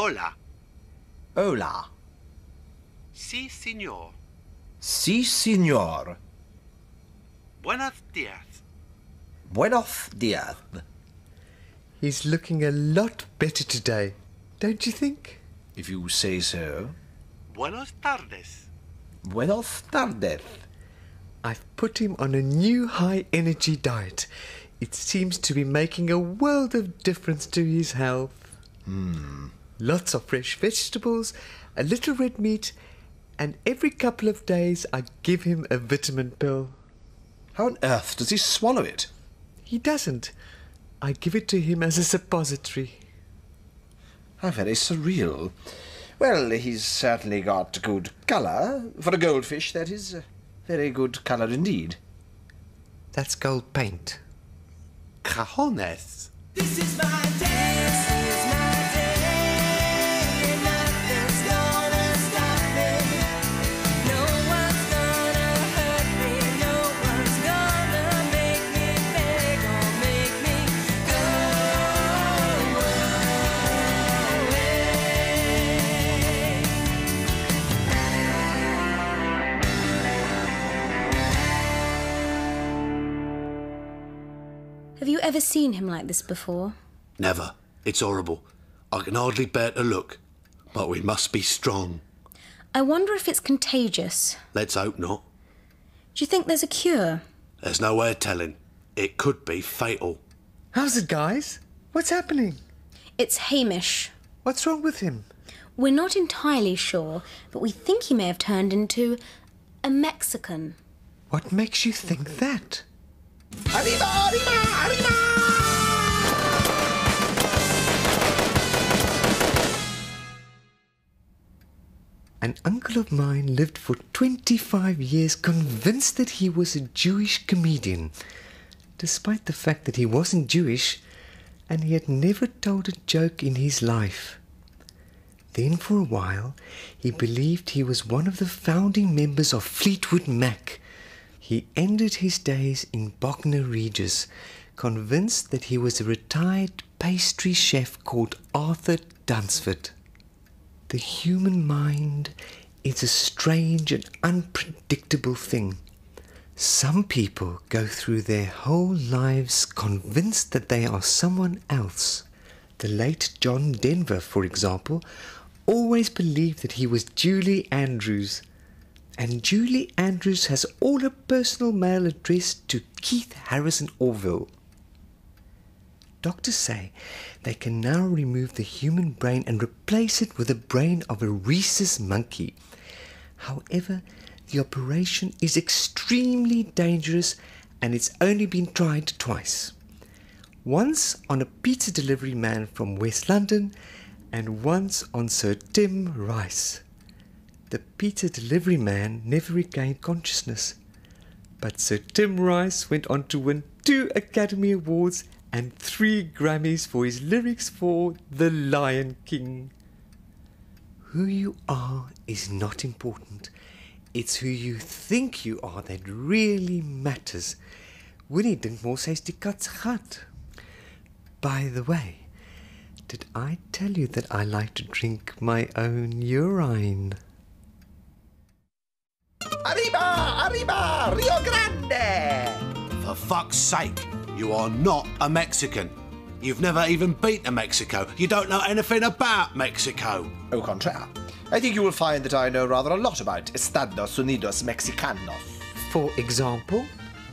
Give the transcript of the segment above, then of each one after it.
Hola. Hola. Sí, señor. Si, signor. Buenos días. Buenos dias. He's looking a lot better today, don't you think? If you say so. Buenos tardes. Buenos tardes. I've put him on a new high-energy diet. It seems to be making a world of difference to his health. Lots of fresh vegetables, a little red meat, and every couple of days I give him a vitamin pill. How on earth does he swallow it? He doesn't. I give it to him as a suppository. How very surreal. Well, he's certainly got good colour. For a goldfish, that is. Very good colour indeed. That's gold paint. Cajones. This is my day. This is my day. Nothing's gonna stop me. No one's gonna hurt me. No one's gonna make me beg or make me go away. Have you ever seen him like this before? Never. It's horrible. I can hardly bear to look. But we must be strong. I wonder if it's contagious. Let's hope not. Do you think there's a cure? There's no way of telling. It could be fatal. How's it, guys? What's happening? It's Hamish. What's wrong with him? We're not entirely sure, but we think he may have turned into a Mexican. What makes you think that? Arriba, arriba, arriba! An uncle of mine lived for 25 years convinced that he was a Jewish comedian, despite the fact that he wasn't Jewish and he had never told a joke in his life. Then for a while he believed he was one of the founding members of Fleetwood Mac. He ended his days in Bognor Regis, convinced that he was a retired pastry chef called Arthur Dunsford. The human mind is a strange and unpredictable thing. Some people go through their whole lives convinced that they are someone else. The late John Denver, for example, always believed that he was Julie Andrews. And Julie Andrews has all her personal mail addressed to Keith Harrison Orville. Doctors say they can now remove the human brain and replace it with the brain of a rhesus monkey. However, the operation is extremely dangerous and it's only been tried twice. Once on a pizza delivery man from West London and once on Sir Tim Rice. The pizza delivery man never regained consciousness, but Sir Tim Rice went on to win 2 Academy Awards and 3 Grammys for his lyrics for The Lion King. Who you are is not important. It's who you think you are that really matters. Winnie dink mos hy's die kat se gat. By the way, did I tell you that I like to drink my own urine? Arriba, arriba, Rio Grande! For fuck's sake, you are not a Mexican. You've never even been to Mexico. You don't know anything about Mexico. Au contraire. I think you will find that I know rather a lot about Estados Unidos Mexicanos. For example?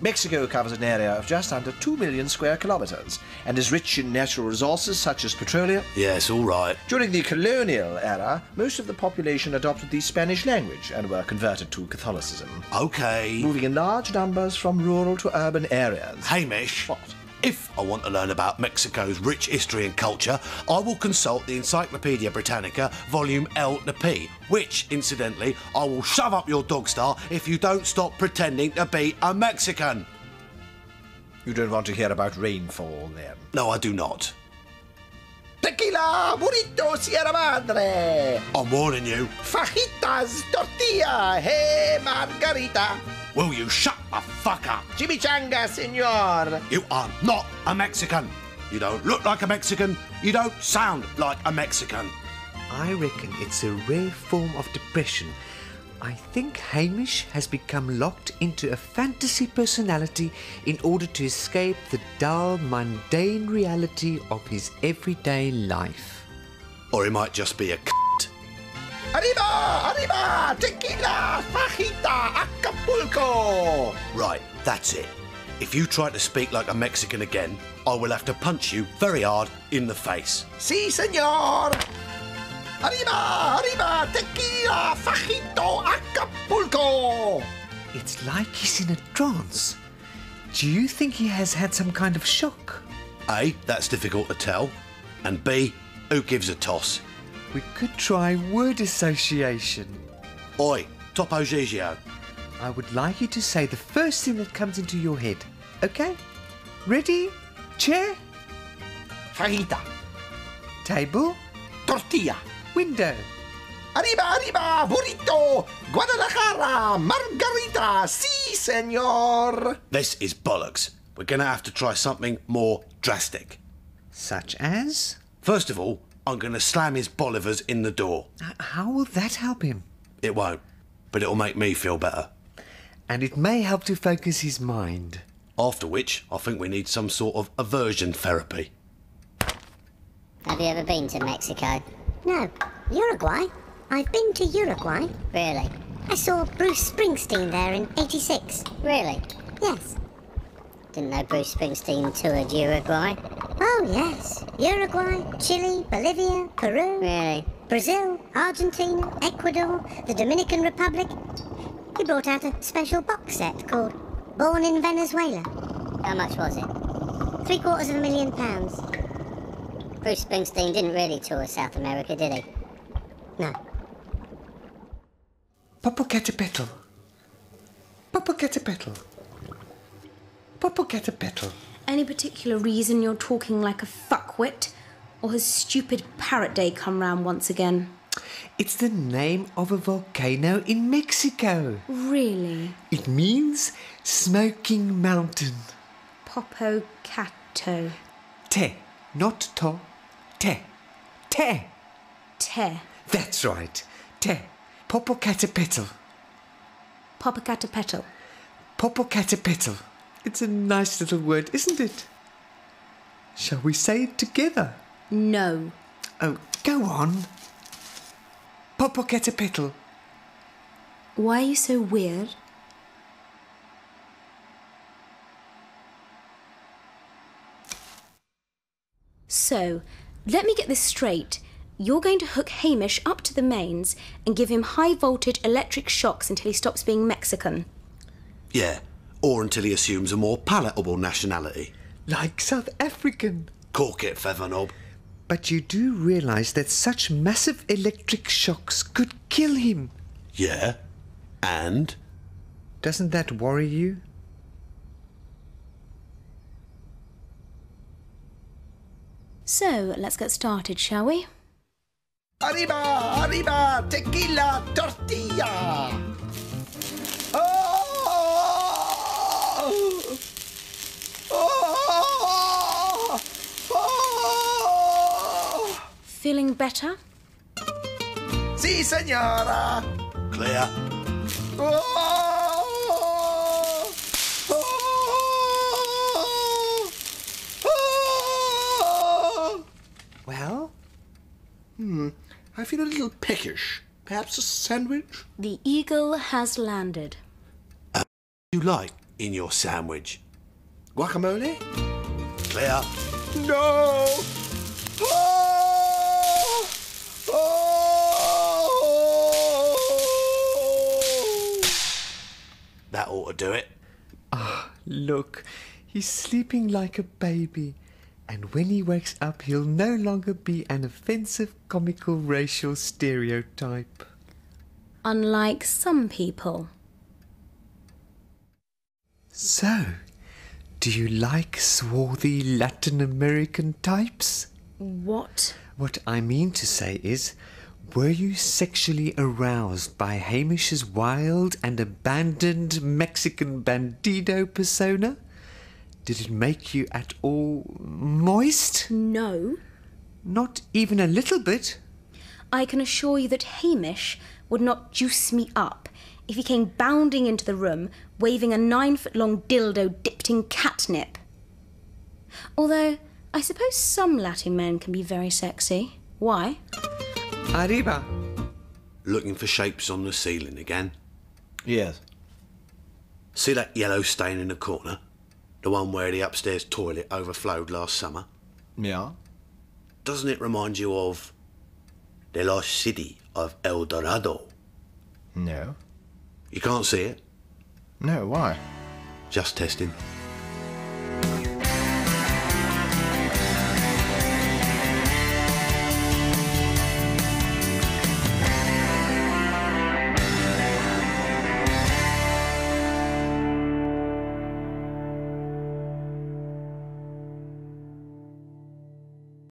Mexico covers an area of just under 2 million square kilometers and is rich in natural resources such as petroleum. Yes, all right. During the colonial era, most of the population adopted the Spanish language and were converted to Catholicism, Okay. moving in large numbers from rural to urban areas. Hamish. What? If I want to learn about Mexico's rich history and culture, I will consult the Encyclopedia Britannica, volume L to P, which, incidentally, I will shove up your dog star if you don't stop pretending to be a Mexican. You don't want to hear about rainfall, then? No, I do not. Tequila, burrito, Sierra Madre! I'm warning you. Fajitas, tortilla, hey, margarita! Will you shut the fuck up? Chimichanga, senor! You are not a Mexican. You don't look like a Mexican. You don't sound like a Mexican. I reckon it's a rare form of depression. I think Hamish has become locked into a fantasy personality in order to escape the dull, mundane reality of his everyday life. Or he might just be a c***. Arriba! Arriba! Tequila! Fajita! Acapulco! Right, that's it. If you try to speak like a Mexican again, I will have to punch you very hard in the face. Si, señor! Arriba! Arriba! Tequila! Fajito! Acapulco! It's like he's in a trance. Do you think he has had some kind of shock? A, that's difficult to tell. And B, who gives a toss? We could try word association. Oi, Topo Gigio. I would like you to say the first thing that comes into your head. Okay? Ready? Chair? Fajita! Table? Tortilla! Window? Arriba! Arriba! Burrito! Guadalajara! Margarita! Si, señor! This is bollocks. We're going to have to try something more drastic. Such as? First of all, I'm going to slam his bolivers in the door. How will that help him? It won't, but it'll make me feel better. And it may help to focus his mind. After which, I think we need some sort of aversion therapy. Have you ever been to Mexico? No, Uruguay. I've been to Uruguay. Really? I saw Bruce Springsteen there in '86. Really? Yes. Didn't know Bruce Springsteen toured Uruguay. Oh, yes. Uruguay, Chile, Bolivia, Peru, Really? Brazil, Argentina, Ecuador, the Dominican Republic. He brought out a special box set called Born in Venezuela. How much was it? £750,000. Bruce Springsteen didn't really tour South America, did he? No. Popocatépetl. Popocatépetl. Popocatépetl. Any particular reason you're talking like a fuckwit? Or has stupid Parrot Day come round once again? It's the name of a volcano in Mexico. Really? It means smoking mountain. Popocato. Te, not to. Te. Te. Te. That's right. Te. Popocatépetl. Popocatépetl. Popocatépetl. It's a nice little word, isn't it? Shall we say it together? No. Oh, go on. Popocatépetl. Why are you so weird? So, let me get this straight. You're going to hook Hamish up to the mains and give him high voltage electric shocks until he stops being Mexican. Yeah, or until he assumes a more palatable nationality. Like South African. Cork it, Featherknob. But you do realise that such massive electric shocks could kill him. Yeah, and? Doesn't that worry you? So, let's get started, shall we? Arriba! Arriba! Tequila! Tortilla! Oh! Oh! Oh! Feeling better? Si, señora! Clear. Oh! Oh! Oh! Well? I feel a little peckish. Perhaps a sandwich? The eagle has landed. You like in your sandwich? Guacamole? Clear. No! Oh! Oh! That ought to do it. Look, he's sleeping like a baby. And when he wakes up, he'll no longer be an offensive, comical, racial stereotype. Unlike some people. So, do you like swarthy Latin American types? What? What I mean to say is, were you sexually aroused by Hamish's wild and abandoned Mexican bandido persona? Did it make you at all moist? No. Not even a little bit? I can assure you that Hamish would not juice me up if he came bounding into the room waving a 9-foot-long dildo dipped in catnip. Although, I suppose some Latin men can be very sexy. Why? Arriba. Looking for shapes on the ceiling again? Yes. See that yellow stain in the corner? The one where the upstairs toilet overflowed last summer? Yeah. Doesn't it remind you of the lost city of El Dorado? No. You can't see it? No, why? Just testing.